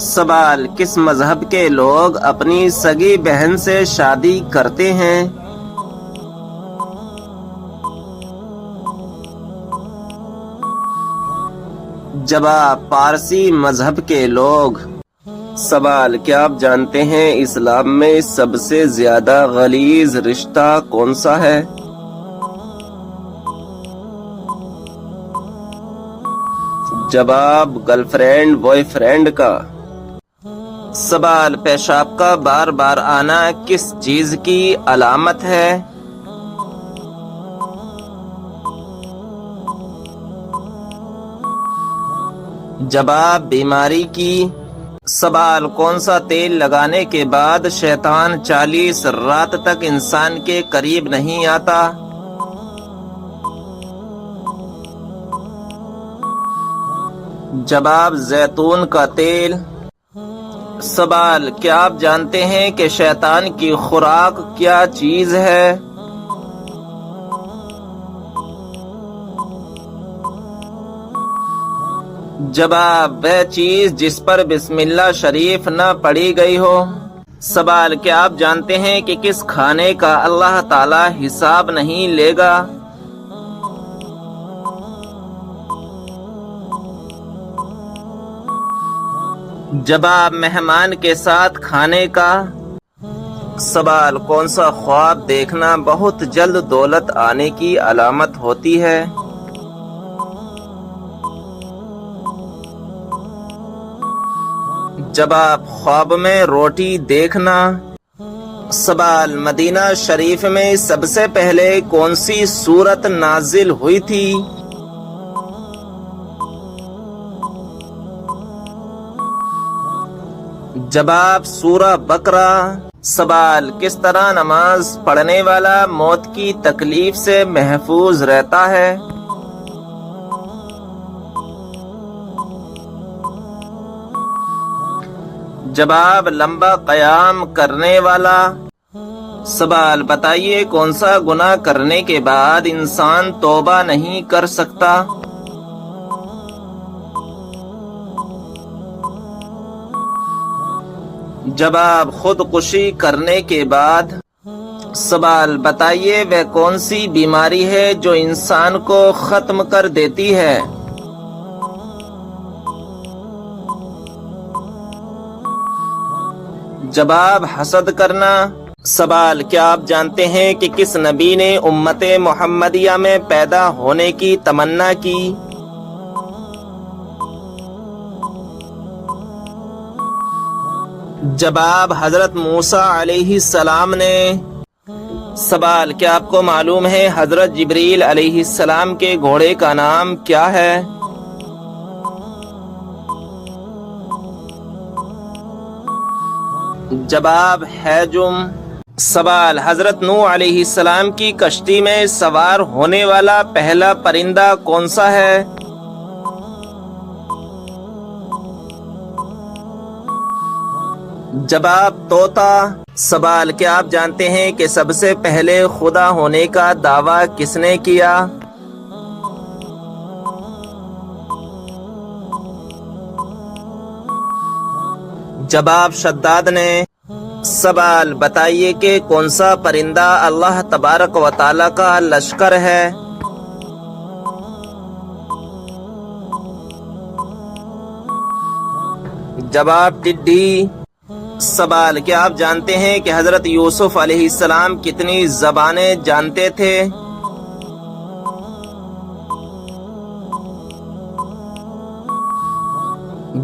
سوال: کس مذہب کے لوگ اپنی سگی بہن سے شادی کرتے ہیں؟ جواب: پارسی مذہب کے لوگ۔ سوال: کیا آپ جانتے ہیں اسلام میں سب سے زیادہ غلیظ رشتہ کون سا ہے؟ جواب: گرل فرینڈ بوائے فرینڈ کا۔ سوال: پیشاب کا بار بار آنا کس چیز کی علامت ہے؟ جواب: بیماری کی۔ سوال: کون سا تیل لگانے کے بعد شیطان 40 رات تک انسان کے قریب نہیں آتا؟ جواب: زیتون کا تیل۔ سوال: کیا آپ جانتے ہیں کہ شیطان کی خوراک کیا چیز ہے؟ جواب: وہ چیز جس پر بسم اللہ شریف نہ پڑھی گئی ہو۔ سوال: کیا آپ جانتے ہیں کہ کس کھانے کا اللہ تعالی حساب نہیں لے گا؟ جواب: مہمان کے ساتھ کھانے کا۔ سوال: کون سا خواب دیکھنا بہت جلد دولت آنے کی علامت ہوتی ہے؟ جواب: خواب میں روٹی دیکھنا۔ سوال: مدینہ شریف میں سب سے پہلے کون سی سورت نازل ہوئی تھی؟ جواب: سورہ بقرہ۔ سوال: کس طرح نماز پڑھنے والا موت کی تکلیف سے محفوظ رہتا ہے؟ جواب: لمبا قیام کرنے والا۔ سوال: بتائیے کون سا گناہ کرنے کے بعد انسان توبہ نہیں کر سکتا؟ جواب: خودکشی کرنے کے بعد۔ سوال: بتائیے وہ کون سی بیماری ہے جو انسان کو ختم کر دیتی ہے؟ جواب: حسد کرنا۔ سوال: کیا آپ جانتے ہیں کہ کس نبی نے امت محمدیہ میں پیدا ہونے کی تمنا کی؟ جواب: حضرت موسیٰ علیہ السلام نے۔ سوال: کیا آپ کو معلوم ہے حضرت جبریل علیہ السلام کے گھوڑے کا نام کیا ہے؟ جواب: حجم۔ سوال: حضرت نوح علیہ السلام کی کشتی میں سوار ہونے والا پہلا پرندہ کون سا ہے؟ جواب: طوطا۔ سوال: کیا آپ جانتے ہیں کہ سب سے پہلے خدا ہونے کا دعویٰ کس نے کیا؟ جواب: شداد نے۔ سوال: بتائیے کہ کون سا پرندہ اللہ تبارک و تعالی کا لشکر ہے؟ جواب: ٹڈی۔ سوال: کیا آپ جانتے ہیں کہ حضرت یوسف علیہ السلام کتنی زبانیں جانتے تھے؟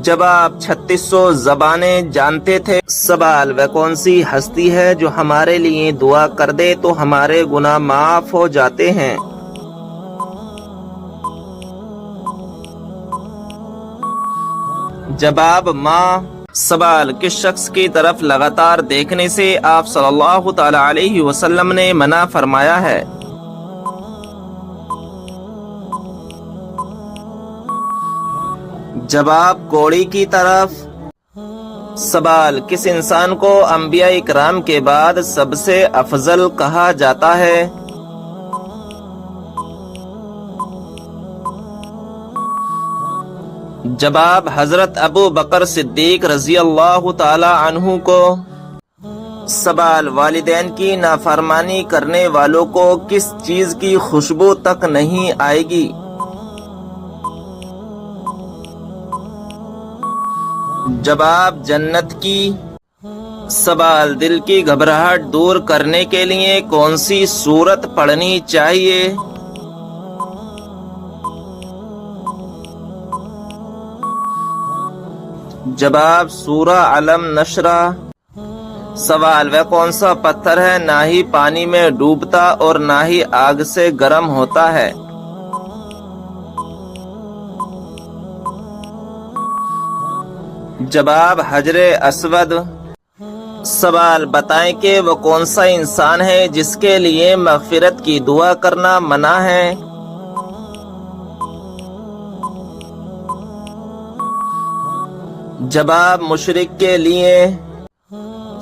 جواب: 3600 زبانیں جانتے تھے۔ سوال: وہ کون سی ہستی ہے جو ہمارے لیے دعا کر دے تو ہمارے گناہ معاف ہو جاتے ہیں؟ جواب: ماں۔ سوال: کس شخص کی طرف لگاتار دیکھنے سے آپ صلی اللہ تعالی علیہ وسلم نے منع فرمایا ہے؟ جواب: کوڑی کی طرف۔ سوال: کس انسان کو انبیاء اکرام کے بعد سب سے افضل کہا جاتا ہے؟ جواب حضرت ابو بکر صدیق رضی اللہ تعالی عنہ کو۔ سوال والدین کی نافرمانی کرنے والوں کو کس چیز کی خوشبو تک نہیں آئے گی؟ جواب جنت کی۔ سوال دل کی گھبراہٹ دور کرنے کے لیے کون سی سورت پڑھنی چاہیے؟ جواب سورہ علم نشرہ۔ سوال وہ کون سا پتھر ہے نہ ہی پانی میں ڈوبتا اور نہ ہی آگ سے گرم ہوتا ہے؟ جواب حجر اسود۔ سوال بتائیں کہ وہ کون سا انسان ہے جس کے لیے مغفرت کی دعا کرنا منع ہے؟ جواب مشرک کے لیے۔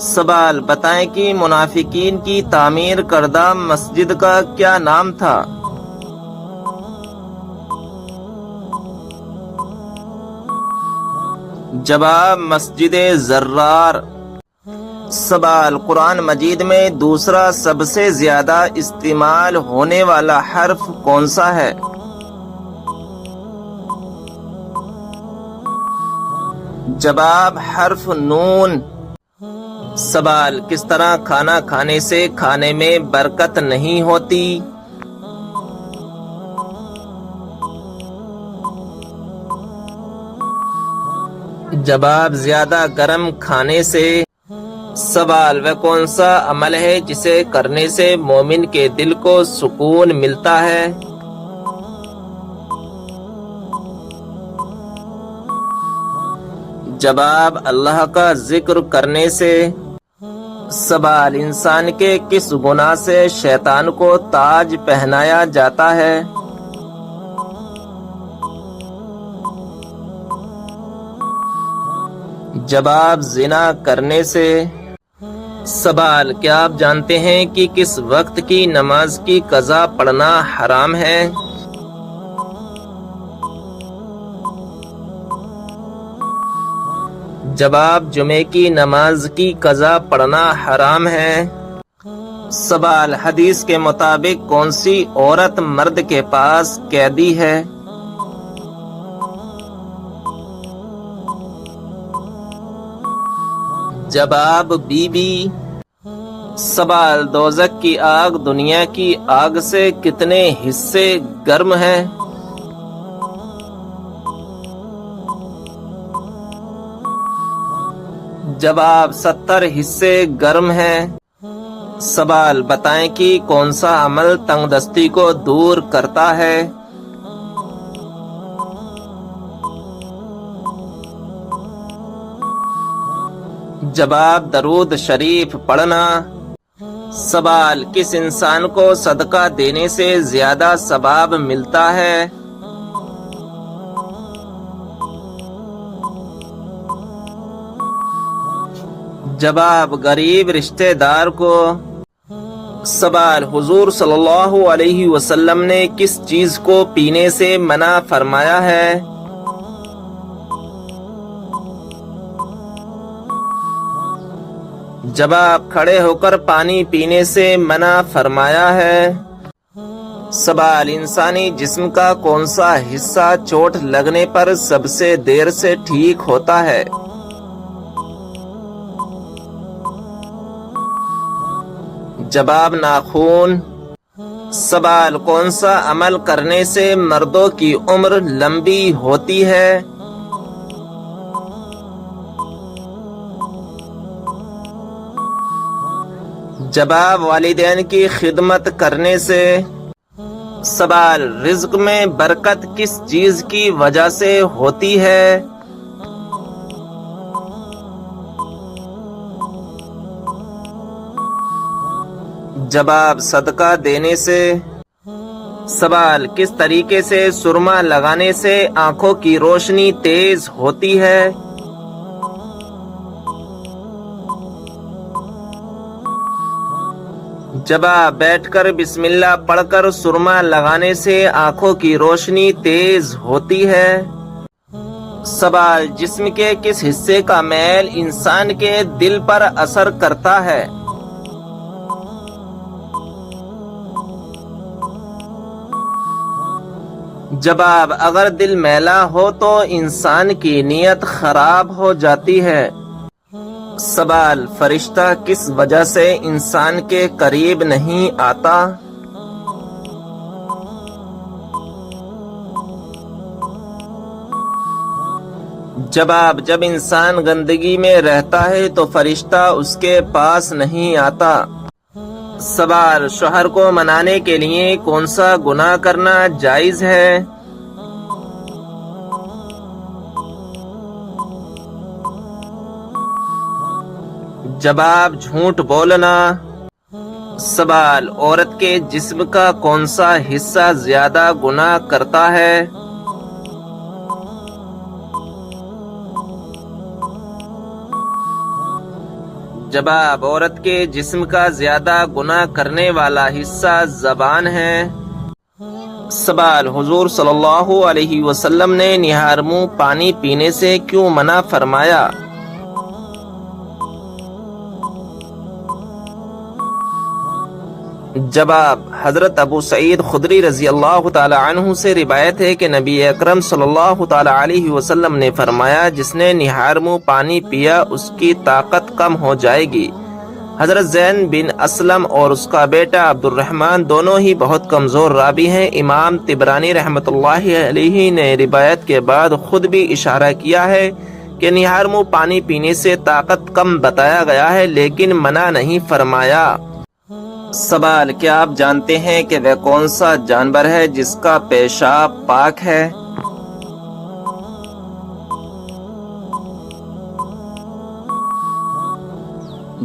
سوال بتائیں کہ منافقین کی تعمیر کردہ مسجد کا کیا نام تھا؟ جواب مسجد زرار۔ سوال قرآن مجید میں دوسرا سب سے زیادہ استعمال ہونے والا حرف کون سا ہے؟ جواب حرف نون۔ سوال کس طرح کھانا کھانے سے کھانے میں برکت نہیں ہوتی؟ جواب زیادہ گرم کھانے سے۔ سوال وہ کون سا عمل ہے جسے کرنے سے مومن کے دل کو سکون ملتا ہے؟ جواب اللہ کا ذکر کرنے سے۔ سوال انسان کے کس گناہ سے شیطان کو تاج پہنایا جاتا ہے؟ جواب زنا کرنے سے۔ سوال کیا آپ جانتے ہیں کہ کس وقت کی نماز کی قضا پڑھنا حرام ہے؟ جواب جمعے کی نماز کی قضا پڑھنا حرام ہے۔ سوال حدیث کے مطابق کون سی عورت مرد کے پاس قیدی ہے؟ جواب بی بی۔ سوال دوزخ کی آگ دنیا کی آگ سے کتنے حصے گرم ہے؟ جواب 70 حصے گرم ہے۔ سوال بتائیں کہ کون سا عمل تنگ دستی کو دور کرتا ہے؟ جواب درود شریف پڑھنا۔ سوال کس انسان کو صدقہ دینے سے زیادہ ثواب ملتا ہے؟ جواب غریب رشتہ دار کو۔ سوال حضور صلی اللہ علیہ وسلم نے کس چیز کو پینے سے منع فرمایا ہے؟ جواب کھڑے ہو کر پانی پینے سے منع فرمایا ہے۔ سوال انسانی جسم کا کون سا حصہ چوٹ لگنے پر سب سے دیر سے ٹھیک ہوتا ہے؟ جواب ناخون۔ سوال کون سا عمل کرنے سے مردوں کی عمر لمبی ہوتی ہے؟ جواب والدین کی خدمت کرنے سے۔ سوال رزق میں برکت کس چیز کی وجہ سے ہوتی ہے؟ جواب صدقہ دینے سے۔ سوال کس طریقے سے سرما لگانے سے آنکھوں کی روشنی تیز ہوتی ہے؟ جواب بیٹھ کر بسم اللہ پڑھ کر سرما لگانے سے آنکھوں کی روشنی تیز ہوتی ہے۔ سوال، جسم کے کس حصے کا میل انسان کے دل پر اثر کرتا ہے؟ جواب، اگر دل میلا ہو تو انسان کی نیت خراب ہو جاتی ہے۔ سوال، فرشتہ کس وجہ سے انسان کے قریب نہیں آتا؟ جواب، جب انسان گندگی میں رہتا ہے تو فرشتہ اس کے پاس نہیں آتا۔ سوال، شوہر کو منانے کے لیے کون سا گناہ کرنا جائز ہے؟ جواب، جھوٹ بولنا۔ سوال، عورت کے جسم کا کون سا حصہ زیادہ گناہ کرتا ہے؟ جواب، عورت کے جسم کا زیادہ گناہ کرنے والا حصہ زبان ہے۔ سوال، حضور صلی اللہ علیہ وسلم نے نہار منہ پانی پینے سے کیوں منع فرمایا؟ جواب، حضرت ابو سعید خدری رضی اللہ تعالی عنہ سے روایت ہے کہ نبی اکرم صلی اللہ تعالی علیہ وسلم نے فرمایا، جس نے نہار منہ پانی پیا اس کی طاقت کم ہو جائے گی۔ حضرت زین بن اسلم اور اس کا بیٹا عبد الرحمن دونوں ہی بہت کمزور راوی ہیں۔ امام طبرانی رحمۃ اللہ علیہ نے روایت کے بعد خود بھی اشارہ کیا ہے کہ نہار منہ پانی پینے سے طاقت کم بتایا گیا ہے، لیکن منع نہیں فرمایا۔ سوال، کیا آپ جانتے ہیں کہ وہ کون سا جانور ہے جس کا پیشاب پاک ہے؟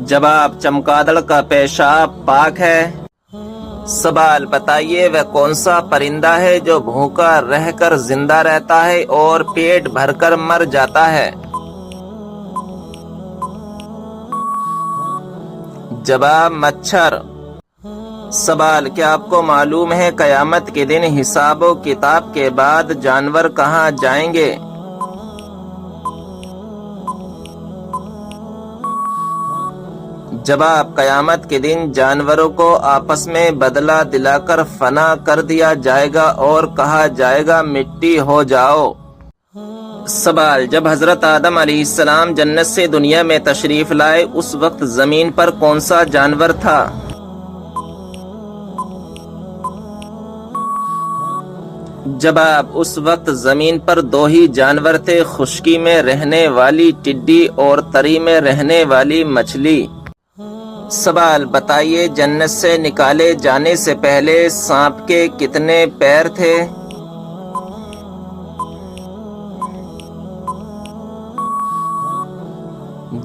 جواب، چمگادڑ کا پیشاب پاک ہے۔ سوال، بتائیے وہ کون سا پرندہ ہے جو بھوکا رہ کر زندہ رہتا ہے اور پیٹ بھر کر مر جاتا ہے؟ جواب، مچھر۔ سوال، کیا آپ کو معلوم ہے قیامت کے دن حساب و کتاب کے بعد جانور کہاں جائیں گے؟ جواب، قیامت کے دن جانوروں کو آپس میں بدلہ دلا کر فنا کر دیا جائے گا اور کہا جائے گا مٹی ہو جاؤ۔ سوال، جب حضرت آدم علیہ السلام جنت سے دنیا میں تشریف لائے اس وقت زمین پر کون سا جانور تھا؟ جواب، اس وقت زمین پر دو ہی جانور تھے، خشکی میں رہنے والی ٹڈی اور تری میں رہنے والی مچھلی۔ سوال، بتائیے جنت سے نکالے جانے سے پہلے سانپ کے کتنے پیر تھے؟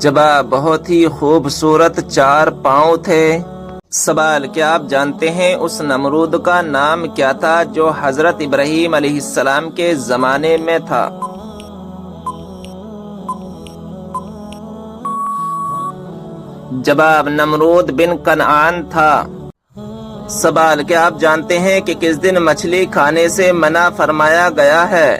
جواب، بہت ہی خوبصورت 4 پاؤں تھے۔ سوال، کیا آپ جانتے ہیں اس نمرود کا نام کیا تھا جو حضرت ابراہیم علیہ السلام کے زمانے میں تھا؟ جواب، نمرود بن کنعان تھا۔ سوال، کیا آپ جانتے ہیں کہ کس دن مچھلی کھانے سے منع فرمایا گیا ہے؟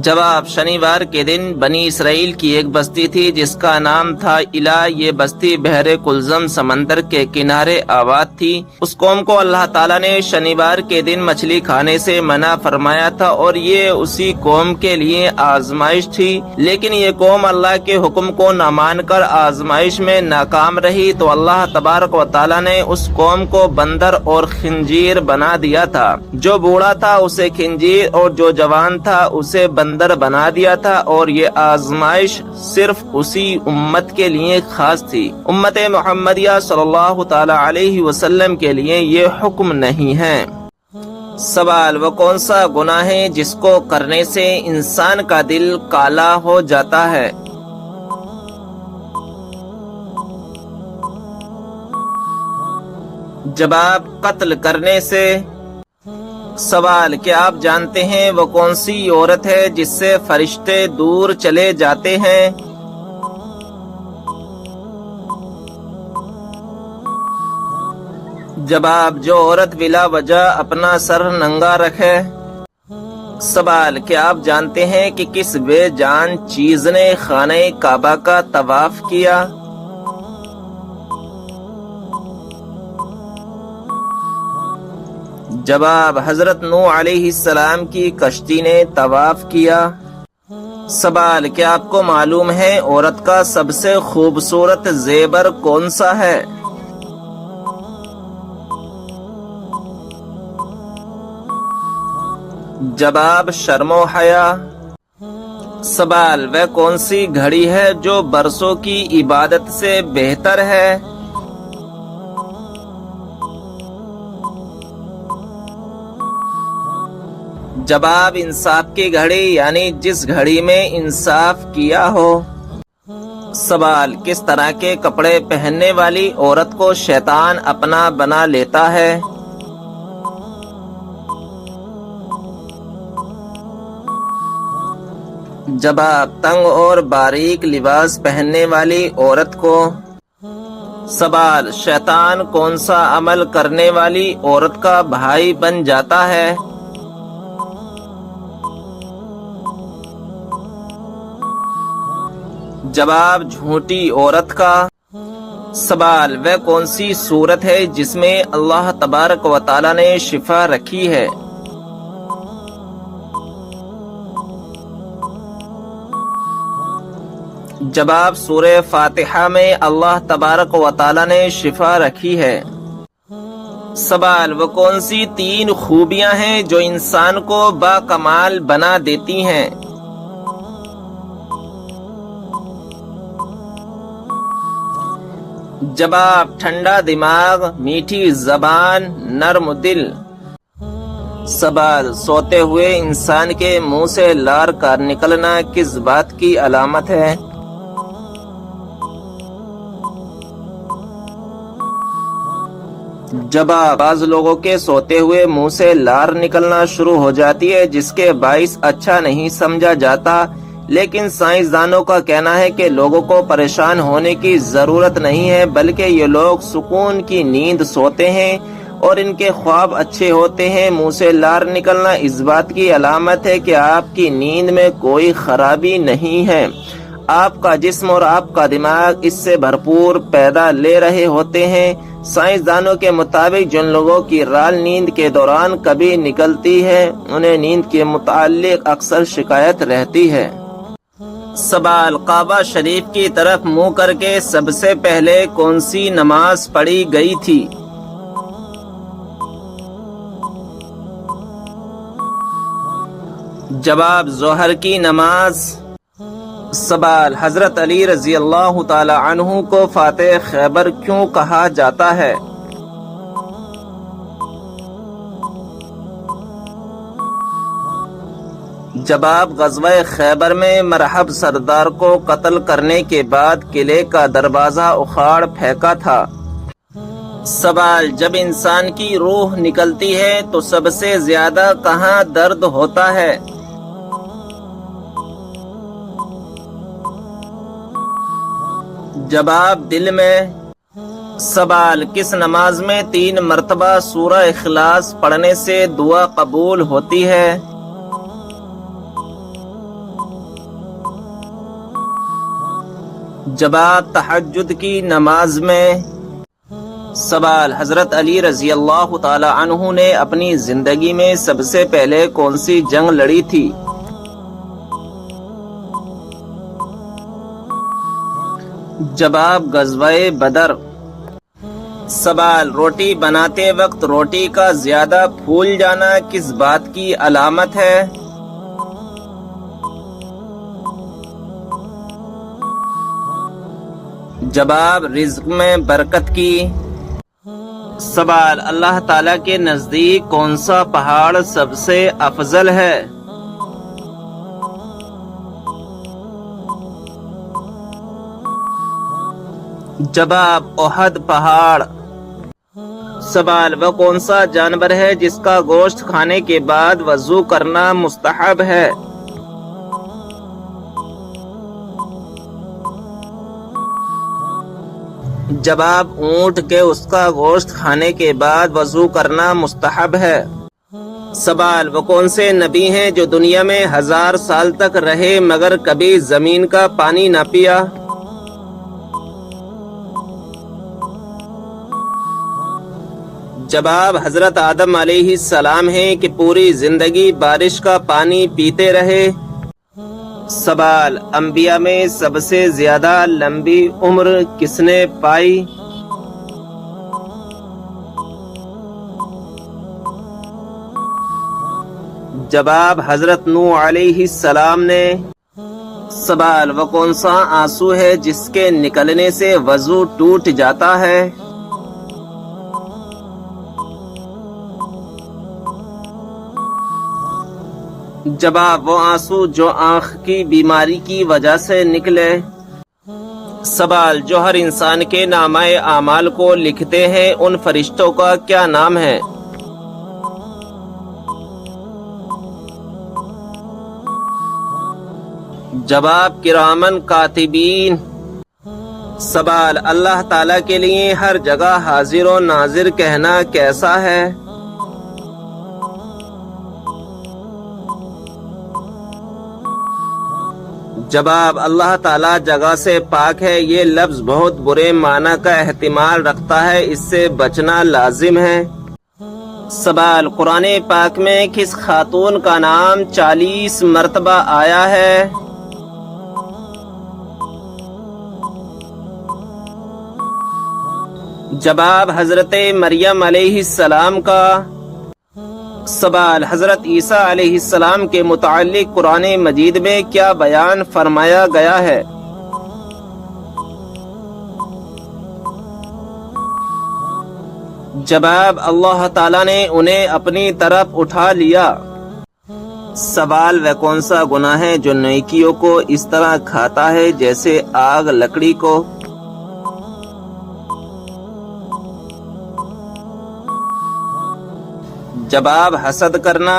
جواب، شنیوار کے دن بنی اسرائیل کی ایک بستی تھی جس کا نام تھا الا۔ یہ بستی بحر کلزم سمندر کے کنارے آباد تھی۔ اس قوم کو اللہ تعالیٰ نے شنیوار کے دن مچھلی کھانے سے منع فرمایا تھا اور یہ اسی قوم کے لیے آزمائش تھی، لیکن یہ قوم اللہ کے حکم کو نہ مان کر آزمائش میں ناکام رہی تو اللہ تبارک و تعالیٰ نے اس قوم کو بندر اور خنزیر بنا دیا تھا۔ جو بوڑھا تھا اسے خنزیر اور جو جوان تھا اسے بندر بنا دیا تھا، اور یہ آزمائش صرف اسی امت کے لیے خاص تھی۔ امت محمدیہ صلی اللہ تعالی علیہ وسلم کے لیے یہ حکم نہیں ہے۔ سوال، وہ کون سا گناہ ہے جس کو کرنے سے انسان کا دل کالا ہو جاتا ہے؟ جواب، قتل کرنے سے۔ سوال، کیا آپ جانتے ہیں وہ کون سی عورت ہے جس سے فرشتے دور چلے جاتے ہیں؟ جواب: جو عورت بلا وجہ اپنا سر ننگا رکھے۔ سوال: کیا آپ جانتے ہیں کہ کس بے جان چیز نے خانہ کعبہ کا طواف کیا؟ جواب: حضرت نوح علیہ السلام کی کشتی نے طواف کیا۔ سوال: کیا آپ کو معلوم ہے عورت کا سب سے خوبصورت زیور کون سا ہے؟ جواب: شرم و حیا۔ سوال: وہ کون سی گھڑی ہے جو برسوں کی عبادت سے بہتر ہے؟ جواب: انصاف کی گھڑی، یعنی جس گھڑی میں انصاف کیا ہو۔ سوال: کس طرح کے کپڑے پہننے والی عورت کو شیطان اپنا بنا لیتا ہے؟ جواب: تنگ اور باریک لباس پہننے والی عورت کو۔ سوال: شیطان کون سا عمل کرنے والی عورت کا بھائی بن جاتا ہے؟ جواب: جھوٹی عورت کا۔ سوال: وہ کون سی صورت ہے جس میں اللہ تبارک و تعالی نے شفا رکھی ہے؟ جواب: سورہ فاتحہ میں اللہ تبارک و تعالی نے شفا رکھی ہے۔ سوال: وہ کون سی 3 خوبیاں ہیں جو انسان کو با کمال بنا دیتی ہیں؟ جواب: ٹھنڈا دماغ، میٹھی زبان، نرم دل۔ سوال: سوتے ہوئے انسان کے منہ سے لار کا نکلنا کس بات کی علامت ہے؟ جواب: بعض لوگوں کے سوتے ہوئے منہ سے لار نکلنا شروع ہو جاتی ہے جس کے باعث اچھا نہیں سمجھا جاتا، لیکن سائنسدانوں کا کہنا ہے کہ لوگوں کو پریشان ہونے کی ضرورت نہیں ہے، بلکہ یہ لوگ سکون کی نیند سوتے ہیں اور ان کے خواب اچھے ہوتے ہیں۔ منہ سے لار نکلنا اس بات کی علامت ہے کہ آپ کی نیند میں کوئی خرابی نہیں ہے، آپ کا جسم اور آپ کا دماغ اس سے بھرپور فائدہ لے رہے ہوتے ہیں۔ سائنسدانوں کے مطابق جن لوگوں کی رال نیند کے دوران کبھی نکلتی ہے انہیں نیند کے متعلق اکثر شکایت رہتی ہے۔ سوال: کعبہ شریف کی طرف منہ کر کے سب سے پہلے کون سی نماز پڑھی گئی تھی؟ جواب: ظہر کی نماز۔ سوال: حضرت علی رضی اللہ تعالی عنہ کو فاتح خیبر کیوں کہا جاتا ہے؟ جواب: غزوہ خیبر میں مرحب سردار کو قتل کرنے کے بعد قلعے کا دروازہ اکھاڑ پھینکا تھا۔ سوال: جب انسان کی روح نکلتی ہے تو سب سے زیادہ کہاں درد ہوتا ہے؟ جواب: دل میں۔ سوال: کس نماز میں 3 مرتبہ سورہ اخلاص پڑھنے سے دعا قبول ہوتی ہے؟ جواب: تہجد کی نماز میں۔ سوال: حضرت علی رضی اللہ تعالی عنہ نے اپنی زندگی میں سب سے پہلے کون سی جنگ لڑی تھی؟ جواب: غزوہ بدر۔ سوال: روٹی بناتے وقت روٹی کا زیادہ پھول جانا کس بات کی علامت ہے؟ جواب: رزق میں برکت کی۔ سوال: اللہ تعالیٰ کے نزدیک کون سا پہاڑ سب سے افضل ہے؟ جواب: احد پہاڑ۔ سوال: وہ کون سا جانور ہے جس کا گوشت کھانے کے بعد وضو کرنا مستحب ہے؟ جواب اونٹ کے اس کا گوشت کھانے کے بعد وضو کرنا مستحب ہے۔ سوال وہ کون سے نبی ہیں جو دنیا میں 1000 سال تک رہے مگر کبھی زمین کا پانی نہ پیا؟ جواب حضرت آدم علیہ السلام ہیں کہ پوری زندگی بارش کا پانی پیتے رہے۔ سوال انبیاء میں سب سے زیادہ لمبی عمر کس نے پائی؟ جواب حضرت نوح علیہ السلام نے۔ سوال وہ کون سا آنسو ہے جس کے نکلنے سے وضو ٹوٹ جاتا ہے؟ جواب وہ آنسو جو آنکھ کی بیماری کی وجہ سے نکلے۔ سوال جو ہر انسان کے نامہ اعمال کو لکھتے ہیں ان فرشتوں کا کیا نام ہے؟ جواب کرامن کاتبین۔ سوال اللہ تعالیٰ کے لیے ہر جگہ حاضر و ناظر کہنا کیسا ہے؟ جواب اللہ تعالیٰ جگہ سے پاک ہے، یہ لفظ بہت برے معنی کا احتمال رکھتا ہے، اس سے بچنا لازم ہے۔ سوال قرآن پاک میں کس خاتون کا نام 40 مرتبہ آیا ہے؟ جواب حضرت مریم علیہ السلام کا۔ سوال حضرت عیسیٰ علیہ السلام کے متعلق قرآن مجید میں کیا بیان فرمایا گیا ہے؟ جواب اللہ تعالیٰ نے انہیں اپنی طرف اٹھا لیا۔ سوال وہ کون سا گناہ ہے جو نیکیوں کو اس طرح کھاتا ہے جیسے آگ لکڑی کو؟ جواب حسد کرنا۔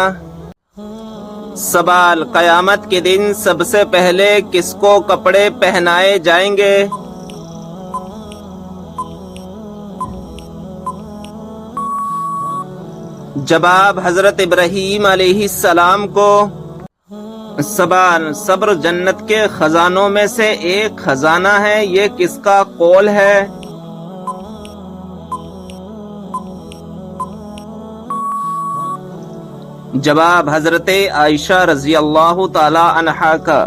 سوال قیامت کے دن سب سے پہلے کس کو کپڑے پہنائے جائیں گے؟ جواب حضرت ابراہیم علیہ السلام کو۔ سوال صبر جنت کے خزانوں میں سے ایک خزانہ ہے، یہ کس کا قول ہے؟ جواب حضرت عائشہ رضی اللہ تعالی عنہا کا۔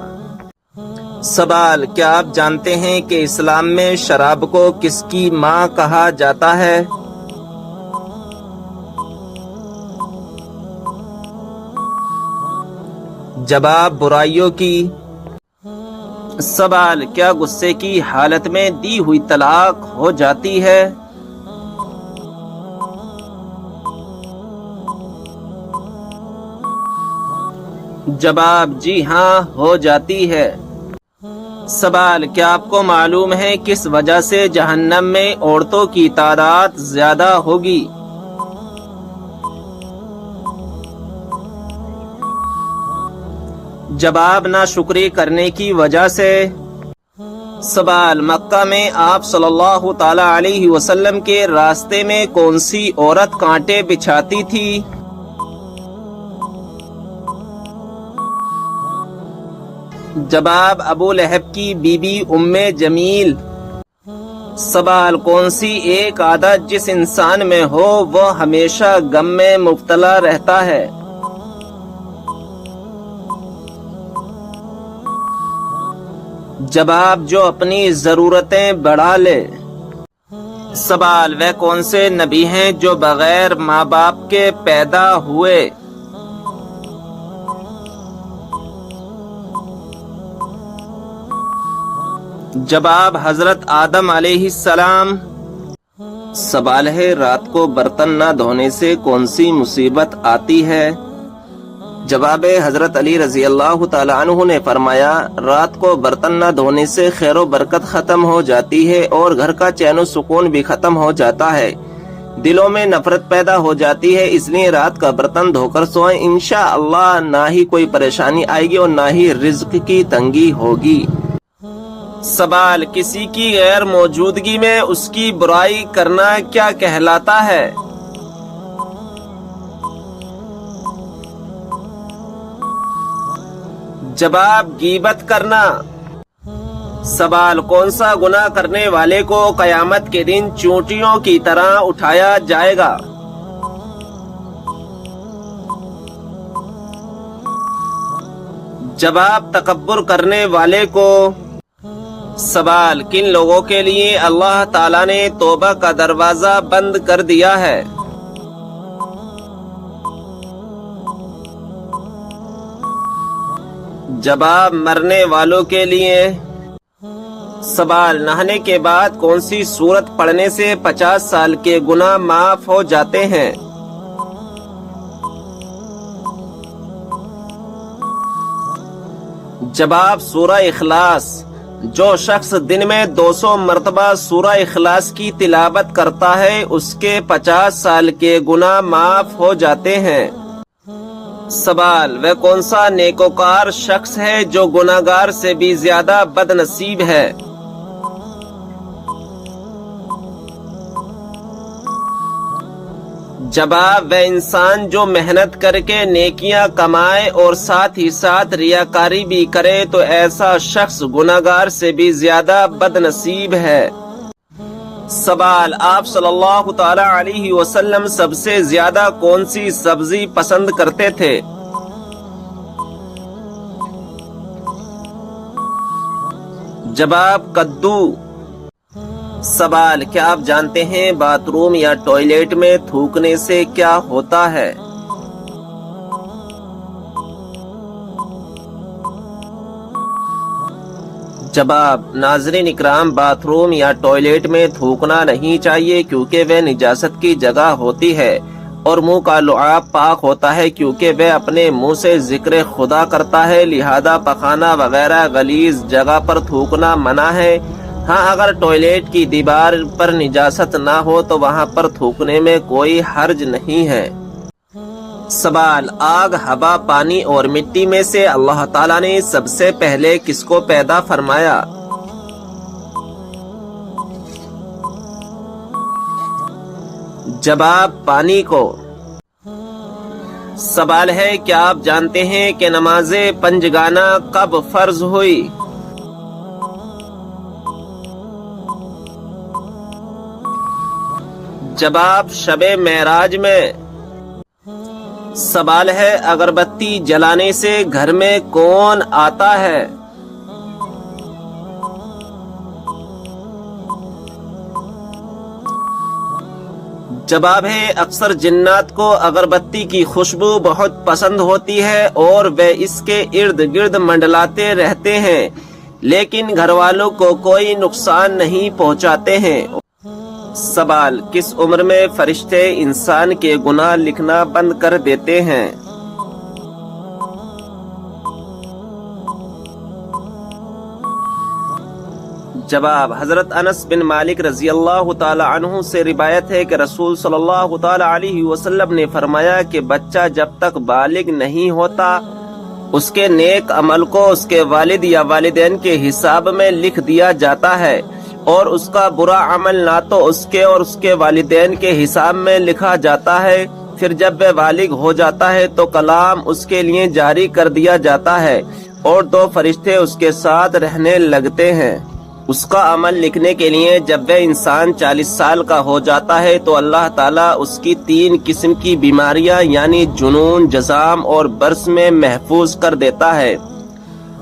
سوال کیا آپ جانتے ہیں کہ اسلام میں شراب کو کس کی ماں کہا جاتا ہے؟ جواب برائیوں کی۔ سوال کیا غصے کی حالت میں دی ہوئی طلاق ہو جاتی ہے؟ جواب جی ہاں ہو جاتی ہے۔ سوال کیا آپ کو معلوم ہے کس وجہ سے جہنم میں عورتوں کی تعداد زیادہ ہوگی؟ جواب ناشکری کرنے کی وجہ سے۔ سوال مکہ میں آپ صلی اللہ تعالی علیہ وسلم کے راستے میں کون سی عورت کانٹے بچھاتی تھی؟ جواب ابو لہب کی بیوی ام جمیل۔ سوال کون سی ایک عادت جس انسان میں ہو وہ ہمیشہ غم میں مبتلا رہتا ہے؟ جواب جو اپنی ضرورتیں بڑھا لے۔ سوال وہ کون سے نبی ہیں جو بغیر ماں باپ کے پیدا ہوئے؟ جواب حضرت آدم علیہ السلام۔ سوال ہے رات کو برتن نہ دھونے سے کون سی مصیبت آتی ہے؟ جواب حضرت علی رضی اللہ تعالی عنہ نے فرمایا رات کو برتن نہ دھونے سے خیر و برکت ختم ہو جاتی ہے اور گھر کا چین و سکون بھی ختم ہو جاتا ہے، دلوں میں نفرت پیدا ہو جاتی ہے، اس لیے رات کا برتن دھو کر سوئیں، انشاءاللہ نہ ہی کوئی پریشانی آئے گی اور نہ ہی رزق کی تنگی ہوگی۔ سوال، کسی کی غیر موجودگی میں اس کی برائی کرنا کیا کہلاتا ہے؟ جواب، غیبت کرنا۔ سوال، کون سا گناہ کرنے والے کو قیامت کے دن چونٹیوں کی طرح اٹھایا جائے گا؟ جواب، تکبر کرنے والے کو۔ سوال، کن لوگوں کے لیے اللہ تعالیٰ نے توبہ کا دروازہ بند کر دیا ہے؟ جواب، مرنے والوں کے لیے۔ سوال، نہانے کے بعد کون سی سورت پڑھنے سے 50 سال کے گناہ معاف ہو جاتے ہیں؟ جواب، سورہ اخلاص۔ جو شخص دن میں 200 مرتبہ سورہ اخلاص کی تلاوت کرتا ہے اس کے 50 سال کے گناہ معاف ہو جاتے ہیں۔ سوال، وہ کون سا نیکوکار شخص ہے جو گناہگار سے بھی زیادہ بد نصیب ہے؟ جواب، وہ انسان جو محنت کر کے نیکیاں کمائے اور ساتھ ہی ساتھ ریاکاری بھی کرے تو ایسا شخص گناہگار سے بھی زیادہ بد نصیب ہے۔ سوال، آپ صلی اللہ تعالی علیہ وسلم سب سے زیادہ کون سی سبزی پسند کرتے تھے؟ جواب، کدو۔ سوال، کیا آپ جانتے ہیں باتھ روم یا ٹوائلٹ میں تھوکنے سے کیا ہوتا ہے؟ جواب، ناظرین اکرام، باتھ روم یا ٹوائلٹ میں تھوکنا نہیں چاہیے کیونکہ وہ نجاست کی جگہ ہوتی ہے، اور منہ کا لعاب پاک ہوتا ہے کیونکہ وہ اپنے منہ سے ذکر خدا کرتا ہے، لہذا پخانہ وغیرہ غلیظ جگہ پر تھوکنا منع ہے۔ ہاں، اگر ٹوائلٹ کی دیوار پر نجاست نہ ہو تو وہاں پر تھوکنے میں کوئی حرج نہیں ہے۔ سوال، آگ، ہوا، پانی اور مٹی میں سے اللہ تعالیٰ نے سب سے پہلے کس کو پیدا فرمایا؟ جواب، پانی کو۔ سوال ہے، کیا آپ جانتے ہیں کہ نماز پنجگانہ کب فرض ہوئی؟ جواب، شب معراج میں۔ سوال ہے، اگربتی جلانے سے گھر میں کون آتا ہے؟ جواب ہے، اکثر جنات کو اگربتی کی خوشبو بہت پسند ہوتی ہے اور وہ اس کے ارد گرد منڈلاتے رہتے ہیں، لیکن گھر والوں کو کوئی نقصان نہیں پہنچاتے ہیں۔ سوال، کس عمر میں فرشتے انسان کے گناہ لکھنا بند کر دیتے ہیں؟ جواب، حضرت انس بن مالک رضی اللہ تعالی عنہ سے روایت ہے کہ رسول صلی اللہ تعالی علیہ وسلم نے فرمایا کہ بچہ جب تک بالغ نہیں ہوتا اس کے نیک عمل کو اس کے والد یا والدین کے حساب میں لکھ دیا جاتا ہے، اور اس کا برا عمل نہ تو اس کے اور اس کے والدین کے حساب میں لکھا جاتا ہے، پھر جب وہ بالغ ہو جاتا ہے تو کلام اس کے لیے جاری کر دیا جاتا ہے اور 2 فرشتے اس کے ساتھ رہنے لگتے ہیں اس کا عمل لکھنے کے لیے۔ جب وہ انسان 40 سال کا ہو جاتا ہے تو اللہ تعالیٰ اس کی 3 قسم کی بیماریاں یعنی جنون، جزام اور برس میں محفوظ کر دیتا ہے،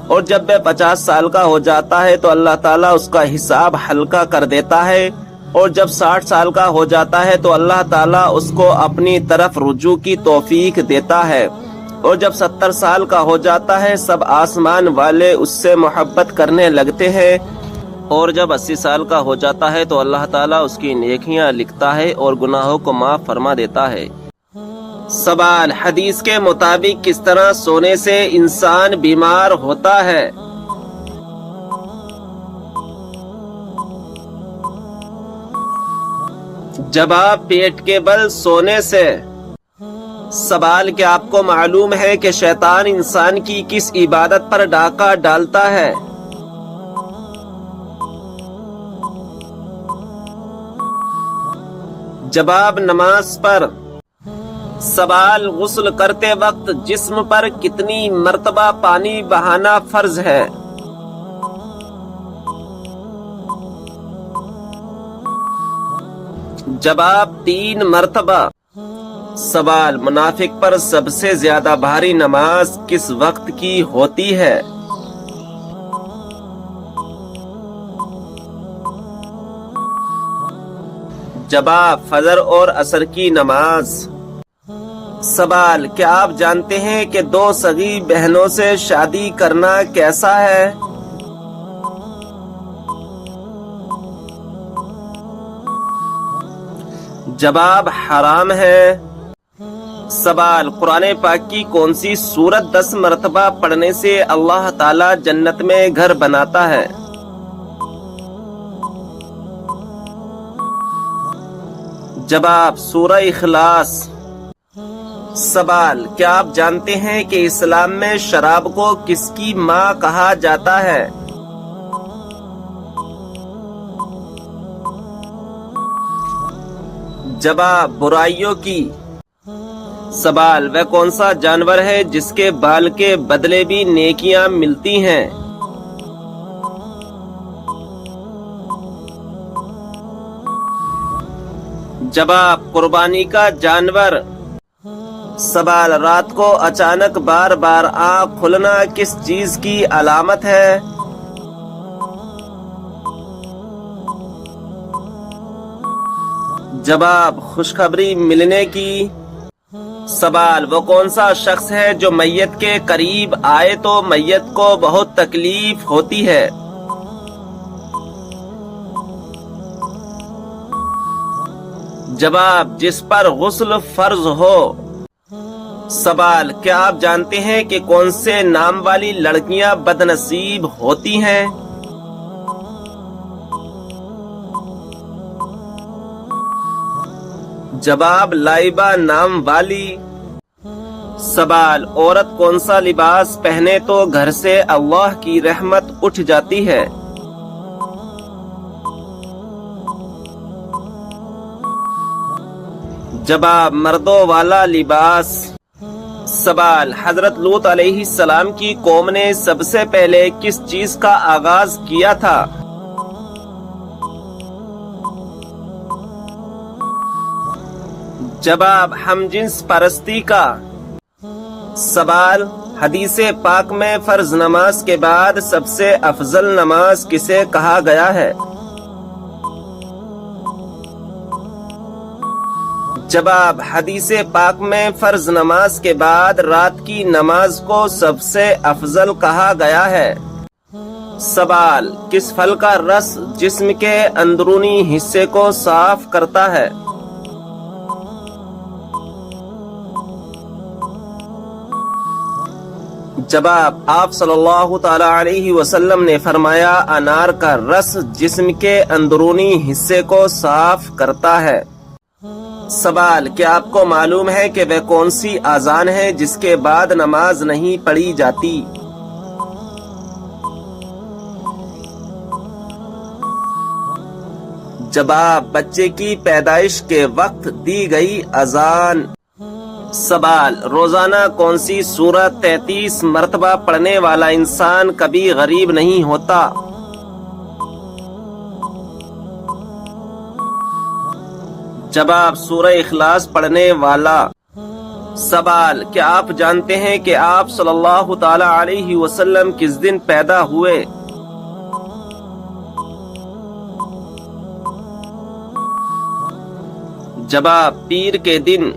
اور جب وہ 50 سال کا ہو جاتا ہے تو اللہ تعالیٰ اس کا حساب ہلکا کر دیتا ہے، اور جب 60 سال کا ہو جاتا ہے تو اللہ تعالیٰ اس کو اپنی طرف رجوع کی توفیق دیتا ہے، اور جب 70 سال کا ہو جاتا ہے سب آسمان والے اس سے محبت کرنے لگتے ہیں، اور جب 80 سال کا ہو جاتا ہے تو اللہ تعالیٰ اس کی نیکیاں لکھتا ہے اور گناہوں کو معاف فرما دیتا ہے۔ سوال، حدیث کے مطابق کس طرح سونے سے انسان بیمار ہوتا ہے؟ جواب، پیٹ کے بل سونے سے۔ سوال، کیا آپ کو معلوم ہے کہ شیطان انسان کی کس عبادت پر ڈاکہ ڈالتا ہے؟ جواب نماز پر. سوال غسل کرتے وقت جسم پر کتنی مرتبہ پانی بہانا فرض ہے؟ جواب 3 مرتبہ. سوال منافق پر سب سے زیادہ بھاری نماز کس وقت کی ہوتی ہے؟ جواب فجر اور عصر کی نماز. سوال کیا آپ جانتے ہیں کہ 2 سگی بہنوں سے شادی کرنا کیسا ہے؟ جواب حرام ہے. سوال قرآن پاک کی کون سی سورت 10 مرتبہ پڑھنے سے اللہ تعالی جنت میں گھر بناتا ہے؟ جواب سورہ اخلاص. سوال کیا آپ جانتے ہیں کہ اسلام میں شراب کو کس کی ماں کہا جاتا ہے؟ جواب برائیوں کی. سوال وہ کون سا جانور ہے جس کے بال کے بدلے بھی نیکیاں ملتی ہیں؟ جواب قربانی کا جانور. سوال رات کو اچانک بار بار آنکھ کھلنا کس چیز کی علامت ہے؟ جواب خوشخبری ملنے کی. سوال وہ کون سا شخص ہے جو میت کے قریب آئے تو میت کو بہت تکلیف ہوتی ہے؟ جواب جس پر غسل فرض ہو. سوال کیا آپ جانتے ہیں کہ کون سے نام والی لڑکیاں بد نصیب ہوتی ہیں؟ جواب لائبہ نام والی. سوال عورت کون سا لباس پہنے تو گھر سے اللہ کی رحمت اٹھ جاتی ہے؟ جواب مردوں والا لباس. سوال حضرت لوط علیہ السلام کی قوم نے سب سے پہلے کس چیز کا آغاز کیا تھا؟ جواب ہم جنس پرستی کا. سوال حدیث پاک میں فرض نماز کے بعد سب سے افضل نماز کسے کہا گیا ہے؟ جواب حدیث پاک میں فرض نماز کے بعد رات کی نماز کو سب سے افضل کہا گیا ہے. سوال کس پھل کا رس جسم کے اندرونی حصے کو صاف کرتا ہے؟ جواب آپ صلی اللہ تعالی علیہ وسلم نے فرمایا انار کا رس جسم کے اندرونی حصے کو صاف کرتا ہے. سوال کیا آپ کو معلوم ہے کہ وہ کون سی اذان ہے جس کے بعد نماز نہیں پڑھی جاتی؟ جواب بچے کی پیدائش کے وقت دی گئی اذان. سوال روزانہ کون سی سورت 33 مرتبہ پڑھنے والا انسان کبھی غریب نہیں ہوتا؟ جواب سورہ اخلاص پڑھنے والا. سوال کیا آپ جانتے ہیں کہ آپ صلی اللہ تعالی علیہ وسلم کس دن پیدا ہوئے؟ جواب پیر کے دن.